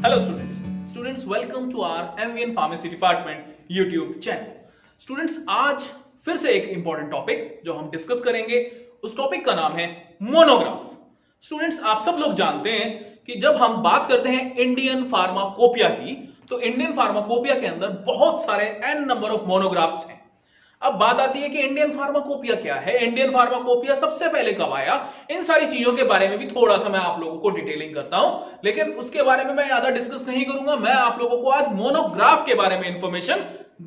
Hello students welcome to our MVN pharmacy department YouTube channel. Students आज फिर से एक इंपॉर्टेंट टॉपिक जो हम डिस्कस करेंगे, उस टॉपिक का नाम है मोनोग्राफ। स्टूडेंट्स आप सब लोग जानते हैं कि जब हम बात करते हैं इंडियन फार्माकोपिया की, तो इंडियन फार्माकोपिया के अंदर बहुत सारे एन नंबर ऑफ मोनोग्राफ्स हैं। अब बात आती है कि इंडियन फार्माकोपिया क्या है, इंडियन फार्माकोपिया सबसे पहले कब आया, इन सारी चीजों के बारे में भी थोड़ा सा मैं आप लोगों को डिटेलिंग करता हूं, लेकिन उसके बारे में मैं ज्यादा डिस्कस नहीं करूंगा। मैं आप लोगों को आज मोनोग्राफ के बारे में इंफॉर्मेशन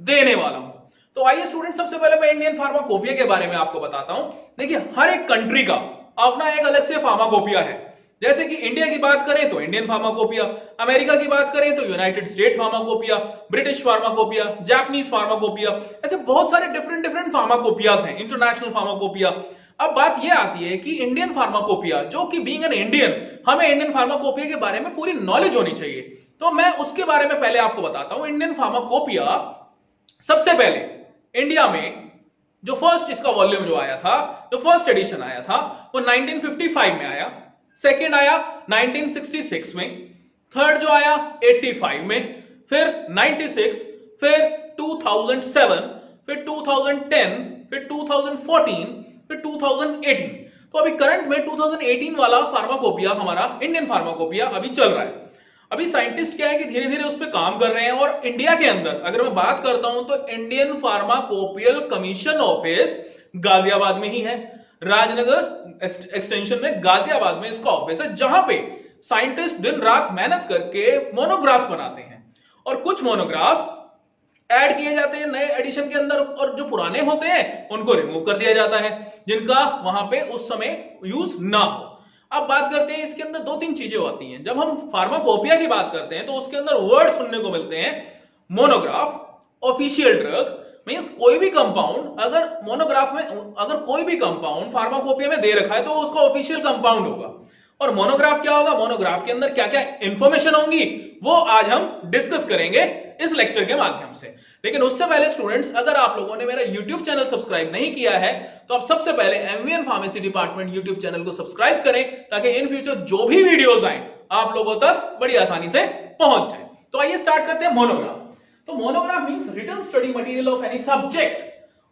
देने वाला हूं। तो आइए स्टूडेंट, सबसे पहले मैं इंडियन फार्माकोपिया के बारे में आपको बताता हूं। देखिए, हर एक कंट्री का अपना एक अलग से फार्माकोपिया है। जैसे कि इंडिया की बात करें तो इंडियन फार्माकोपिया, अमेरिका की बात करें तो United state pharmacopoeia, British pharmacopoeia, Japanese pharmacopoeia, ऐसे बहुत सारे डिफरेंट फार्माकोपियाज हैं, इंटरनेशनल फार्माकोपिया। अब बात यह आती है कि इंडियन फार्माकोपिया, जो कि बीइंग एन इंडियन, हमें इंडियन फार्माकोपिया के बारे में पूरी नॉलेज होनी चाहिए। तो मैं उसके बारे में पहले आपको बताता हूं। इंडियन फार्माकोपिया सबसे पहले इंडिया में जो फर्स्ट इसका वॉल्यूम जो आया था, जो फर्स्ट एडिशन आया था, वो 1955 में आया, सेकेंड आया 1966 में, थर्ड जो आया 85 में, फिर 96, फिर 2007, फिर 2010, फिर 2014, फिर 2018। तो अभी करंट में 2018 वाला फार्माकोपिया, हमारा इंडियन फार्माकोपिया अभी चल रहा है। अभी साइंटिस्ट क्या है कि धीरे धीरे उस पर काम कर रहे हैं। और इंडिया के अंदर अगर मैं बात करता हूं तो Indian pharmacopoeial commission office Ghaziabad में ही है, राजनगर एक्सटेंशन में गाजियाबाद में इसका ऑफिस है, जहां पे साइंटिस्ट दिन रात मेहनत करके मोनोग्राफ्स बनाते हैं। और कुछ मोनोग्राफ्स ऐड किए जाते हैं नए एडिशन के अंदर, और जो पुराने होते हैं उनको रिमूव कर दिया जाता है, जिनका वहां पे उस समय यूज ना हो। अब बात करते हैं, इसके अंदर दो तीन चीजें होती हैं। जब हम फार्माकोपिया की बात करते हैं तो उसके अंदर वर्ड सुनने को मिलते हैं, मोनोग्राफ, ऑफिशियल ड्रग, मींस कोई भी कंपाउंड अगर मोनोग्राफ में, अगर कोई भी कंपाउंड फार्माकोपिया में दे रखा है तो उसका ऑफिशियल कंपाउंड होगा। और मोनोग्राफ क्या होगा, मोनोग्राफ के अंदर क्या क्या इंफॉर्मेशन होंगी, वो आज हम डिस्कस करेंगे इस लेक्चर के माध्यम से। लेकिन उससे पहले स्टूडेंट्स, अगर आप लोगों ने मेरा यूट्यूब चैनल सब्सक्राइब नहीं किया है तो आप सबसे पहले MVN pharmacy department YouTube channel को सब्सक्राइब करें, ताकि इन फ्यूचर जो भी वीडियोस आए आप लोगों तक बड़ी आसानी से पहुंच जाए। तो आइए स्टार्ट करते हैं मोनोग्राफ। तो monograph means written study material of any subject.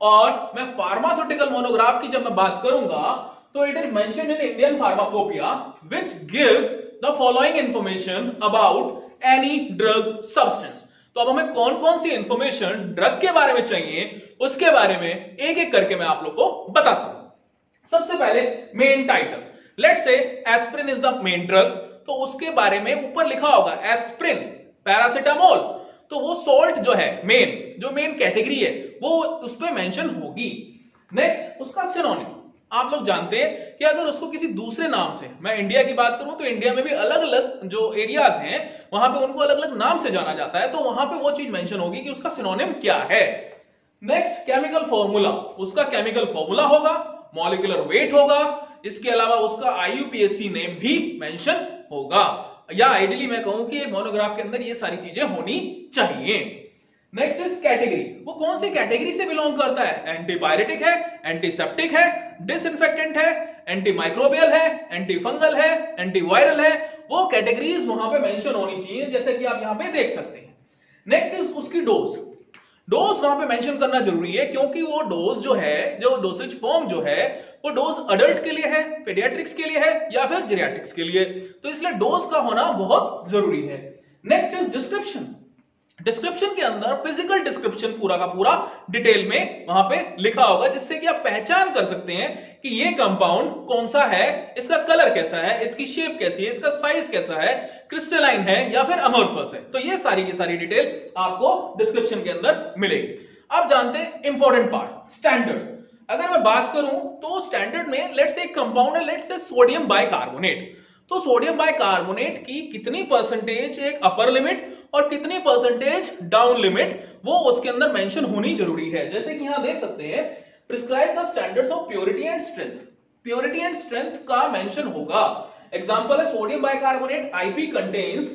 और मैं फार्मास्यूटिकल मोनोग्राफ की जब मैं बात करूंगा तो it is mentioned in Indian pharmacopoeia which gives the following information about any drug substance. तो अब हमें कौन कौन सी इंफॉर्मेशन ड्रग के बारे में चाहिए, उसके बारे में एक एक करके मैं आप लोग को बताता हूं। सबसे पहले main title, let's say aspirin is the main drug, तो उसके बारे में ऊपर लिखा होगा एस्प्रिन, पैरासिटामोल, तो वो सोल्ट जो है जो मेन कैटेगरी है वो उस पर मेंशन होगी। नेक्स्ट उसका सिनोनिम, आप लोग जानते हैं कि अगर उसको किसी दूसरे नाम से, मैं इंडिया की बात करूं तो इंडिया में भी अलग अलग जो एरियाज हैं वहां पे उनको अलग अलग नाम से जाना जाता है, तो वहां पे वो चीज मेंशन होगी कि उसका सिनोनिम क्या है। नेक्स्ट केमिकल फॉर्मूला, उसका केमिकल फॉर्मूला होगा, मॉलिक्यूलर वेट होगा, इसके अलावा उसका आईयूपीएसी नेम भी मेंशन होगा, या आइडियली मैं कहूं कि मोनोग्राफ के अंदर ये सारी चीजें होनी चाहिए। नेक्स्ट इज कैटेगरी, वो कौन सी कैटेगरी से बिलोंग करता है, एंटीपायरेटिक है, एंटीसेप्टिक है, डिसइंफेक्टेंट है, एंटीमाइक्रोबियल है, एंटीफंगल है, एंटीवायरल है, वो कैटेगरीज वहां पे मेंशन होनी चाहिए, जैसे कि आप यहां पे देख सकते हैं। नेक्स्ट इज उसकी डोज वहां पे मेंशन करना जरूरी है, क्योंकि वो डोज जो है, जो डोसेज फॉर्म जो है, वो डोज अडल्ट के लिए है, पीडियाट्रिक्स के लिए है, या फिर जेरियाट्रिक्स के लिए, तो इसलिए डोज का होना बहुत जरूरी है। नेक्स्ट इज डिस्क्रिप्शन, डिस्क्रिप्शन के अंदर फिजिकल डिस्क्रिप्शन पूरा का पूरा डिटेल में वहां पे लिखा होगा, जिससे कि आप पहचान कर सकते हैं कि ये कंपाउंड कौन सा है, इसका कलर कैसा है, इसकी शेप कैसी है, इसका साइज कैसा है, क्रिस्टलाइन है या फिर अमोर्फस है, तो ये सारी की सारी डिटेल आपको डिस्क्रिप्शन के अंदर मिलेगी। अब जानते हैं इंपॉर्टेंट पार्ट, स्टैंडर्ड। अगर मैं बात करूं तो स्टैंडर्ड में लेट्स से एक कंपाउंड है, लेट्स से सोडियम बाइकार्बोनेट, तो सोडियम बाइकार्बोनेट की कितनी परसेंटेज एक अपर लिमिट और कितनी परसेंटेज डाउन लिमिट, वो उसके अंदर मेंशन होनी जरूरी है। जैसे कि यहां देख सकते हैं, prescribe the standards of purity and strength, purity and strength का मेंशन होगा। एग्जांपल है sodium bicarbonate IP contains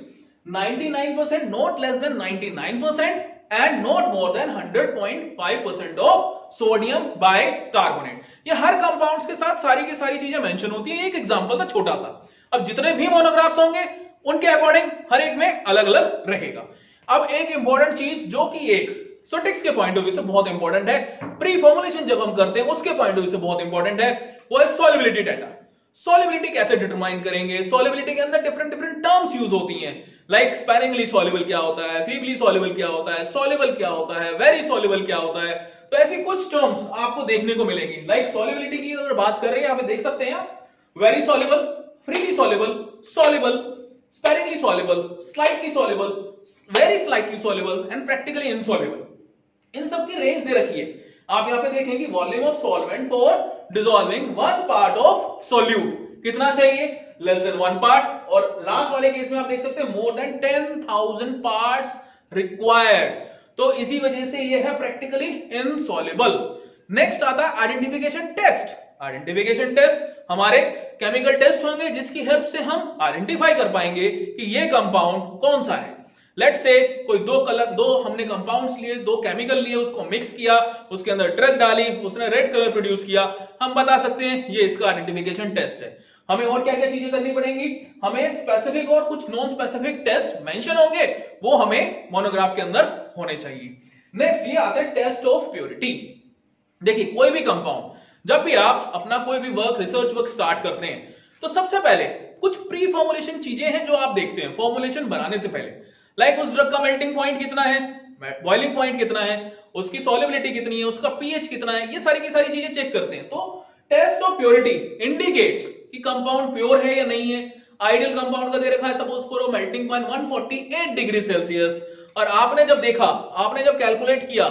99%, not less than 99% and not more than 100.5% of sodium bicarbonate. ये हर कंपाउंड्स के साथ सारी की सारी चीजें मेंशन होती है। एक एग्जांपल था छोटा सा। अब जितने भी मोनोग्राफ्स होंगे उनके अकॉर्डिंग हर एक में अलग अलग रहेगा। अब एक इंपॉर्टेंट चीज जो कि एक स्टैटिस्टिक्स के पॉइंट ऑफ व्यू से बहुत इंपॉर्टेंट है, प्री फॉर्मुलेशन जब हम करते हैं उसके पॉइंट ऑफ व्यू से बहुत इंपॉर्टेंट है, वो है सॉल्युबिलिटी डाटा। सॉल्युबिलिटी कैसे डिटरमाइन करेंगे? सॉल्युबिलिटी के अंदर डिफरेंट डिफरेंट टर्म्स यूज होती हैं, लाइक स्पैनिंगली सॉल्युबल क्या होता है, फीबली सॉल्युबल क्या होता है, सॉल्युबल क्या होता है, वेरी सॉल्युबल क्या होता है। तो ऐसी कुछ टर्म्स आपको देखने को मिलेंगी। लाइक सॉल्युबिलिटी की अगर बात कर रहे हैं, यहाँ पे देख सकते हैं very soluble, freely soluble, soluble, sparingly soluble, slightly soluble, very slightly soluble and practically insoluble. इन सब की रेंज दे रखी है। आप यहाँ पे देखेंगे volume of solvent for dissolving 1 part of solute कितना चाहिए, लेस देन 1 पार्ट, और लास्ट वाले केस में आप देख सकते हैं मोर देन 10,000 पार्ट्स रिक्वायर्ड। तो इसी वजह से ये है प्रैक्टिकली इनसॉल्युबल। नेक्स्ट आता है आइडेंटिफिकेशन टेस्ट। आइडेंटिफिकेशन टेस्ट हमारे केमिकल टेस्ट होंगे जिसकी हेल्प से हम आइडेंटिफाई कर पाएंगे कि ये कंपाउंड कौन सा है। लेट से कोई दो हमने कंपाउंड्स लिए, 2 केमिकल लिए, उसको मिक्स किया, उसके अंदर ड्रग डाली, उसने रेड कलर प्रोड्यूस किया, हम बता सकते हैं ये इसका आइडेंटिफिकेशन टेस्ट है। हमें और क्या क्या चीजें करनी पड़ेंगी, हमें स्पेसिफिक और कुछ नॉन स्पेसिफिक टेस्ट मेंशन होंगे, वो हमें मोनोग्राफ के अंदर होने चाहिए। नेक्स्ट ये आता है टेस्ट ऑफ प्योरिटी। देखिए कोई भी कंपाउंड, जब भी आप अपना कोई भी वर्क, रिसर्च वर्क स्टार्ट करते हैं तो सबसे पहले कुछ प्री फॉर्मुलेशन चीजें हैं जो आप देखते हैं फॉर्मुलेशन बनाने से पहले। लाइक उस ड्रग का मेल्टिंग पॉइंट कितना है, बॉइलिंग पॉइंट कितना है, उसकी सॉल्युबिलिटी कितनी है, उसका पीएच कितना है, ये सारी की सारी चीजें चेक करते हैं। तो टेस्ट ऑफ प्योरिटी इंडिकेट्स कि कंपाउंड प्योर है या नहीं है। आइडियल कंपाउंड का दे रखा है सपोज करो मेल्टिंग पॉइंट 148 डिग्री सेल्सियस, और आपने जब देखा, आपने जब कैलकुलेट किया,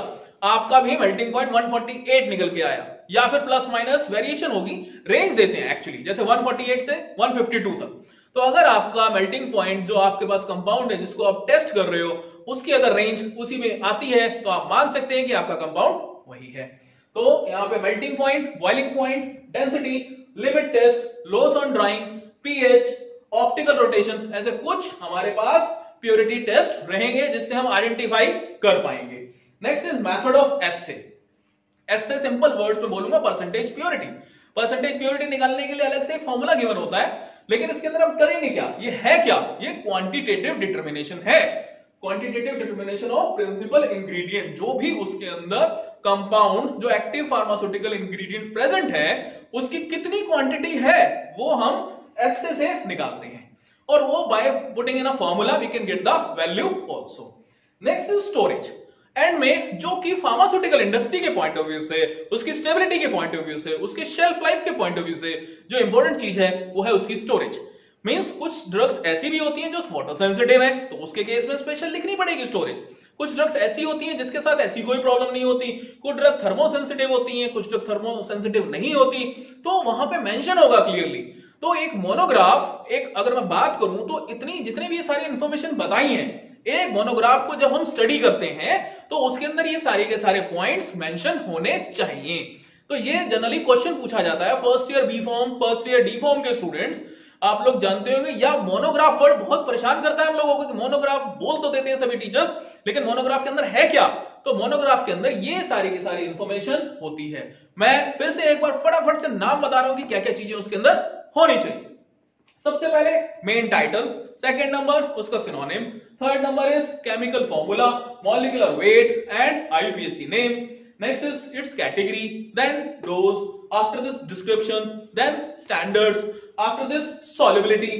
आपका भी मेल्टिंग पॉइंट 148 निकल के आया, या फिर प्लस माइनस वेरिएशन होगी, रेंज देते हैं एक्चुअली, जैसे 148 से 152 तक। तो अगर आपका मेल्टिंग पॉइंट जो आपके पास कंपाउंड है जिसको आप टेस्ट कर रहे हो, उसकी अगर रेंज उसी में आती है तो आप मान सकते हैं कि आपका कंपाउंड वही है। तो यहाँ पे melting point, boiling point, density, limit test, loss on drying, pH, optical rotation, ऐसे कुछ हमारे पास प्योरिटी टेस्ट रहेंगे जिससे हम आइडेंटिफाई कर पाएंगे। Next is method of essay. Essay simple words में बोलूंगा परसेंटेज प्योरिटी। परसेंटेज प्योरिटी निकालने के लिए अलग से एक फॉर्मूला गिवन होता है, लेकिन इसके अंदर हम करेंगे क्या, ये है क्या, ये क्वांटिटेटिव डिटरमिनेशन है। Quantitative determination of principal ingredient, जो भी उसके अंदर कंपाउंड, जो एक्टिव फार्मास्यूटिकल इंग्रेडिएंट प्रेजेंट है, उसकी कितनी क्वांटिटी है वो हम एस्से से निकालते हैं, और वो by putting in a formula we can get the value also. Next is storage. End में जो कि फार्मास्यूटिकल इंडस्ट्री के पॉइंट ऑफ व्यू से, उसकी स्टेबिलिटी के पॉइंट ऑफ व्यू से, उसके शेल्फ लाइफ के पॉइंट ऑफ व्यू से जो इंपॉर्टेंट चीज है वो है उसकी स्टोरेज। मींस कुछ ड्रग्स ऐसी भी होती हैं जो वाटर सेंसिटिव है, तो उसके केस में स्पेशल लिखनी पड़ेगी स्टोरेज। कुछ ड्रग्स ऐसी होती हैं जिसके साथ ऐसी कोई प्रॉब्लम नहीं होती, कुछ ड्रग थर्मो सेंसिटिव होती हैं, कुछ ड्रग थर्मो सेंसिटिव नहीं होती, तो वहां पे मेंशन होगा क्लियरली। तो एक मोनोग्राफ, एक अगर मैं बात करूं तो इतनी जितने भी ये सारी इंफॉर्मेशन बताई हैं, एक मोनोग्राफ को जब हम स्टडी करते हैं तो उसके अंदर ये सारे के सारे पॉइंट्स मेंशन होने चाहिए। तो ये जनरली क्वेश्चन पूछा जाता है first year B pharm, first year D pharm के स्टूडेंट्स, आप लोग जानते होंगे। या मोनोग्राफ वर्ड बहुत परेशान करता है हम लोगों को कि मोनोग्राफ बोल तो देते हैं सभी टीचर्स, लेकिन मोनोग्राफ के अंदर है क्या। तो मोनोग्राफ के अंदर ये सारी की सारी इंफॉर्मेशन होती है। मैं फिर से एक बार फटाफट से नाम बता रहा हूं कि क्या क्या चीजें उसके अंदर होनी चाहिए। सबसे पहले मेन टाइटल, सेकंड नंबर उसका synonym, third number is chemical formula, molecular weight and IUPAC name, next is its category, then dose, after this description, then standards, after this solubility,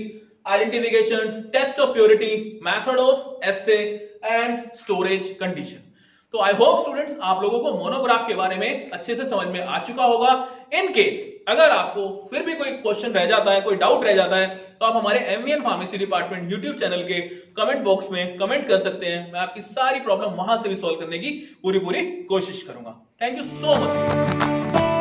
identification, test of purity, method of assay and storage condition. तो I hope students आप लोगों को monograph के बारे में अच्छे से समझ में आ चुका होगा। इन केस अगर आपको फिर भी कोई क्वेश्चन रह जाता है, कोई डाउट रह जाता है, तो आप हमारे MVN pharmacy department YouTube channel के कमेंट बॉक्स में कमेंट कर सकते हैं। मैं आपकी सारी प्रॉब्लम वहां से भी सॉल्व करने की पूरी कोशिश करूंगा। Thank you so much.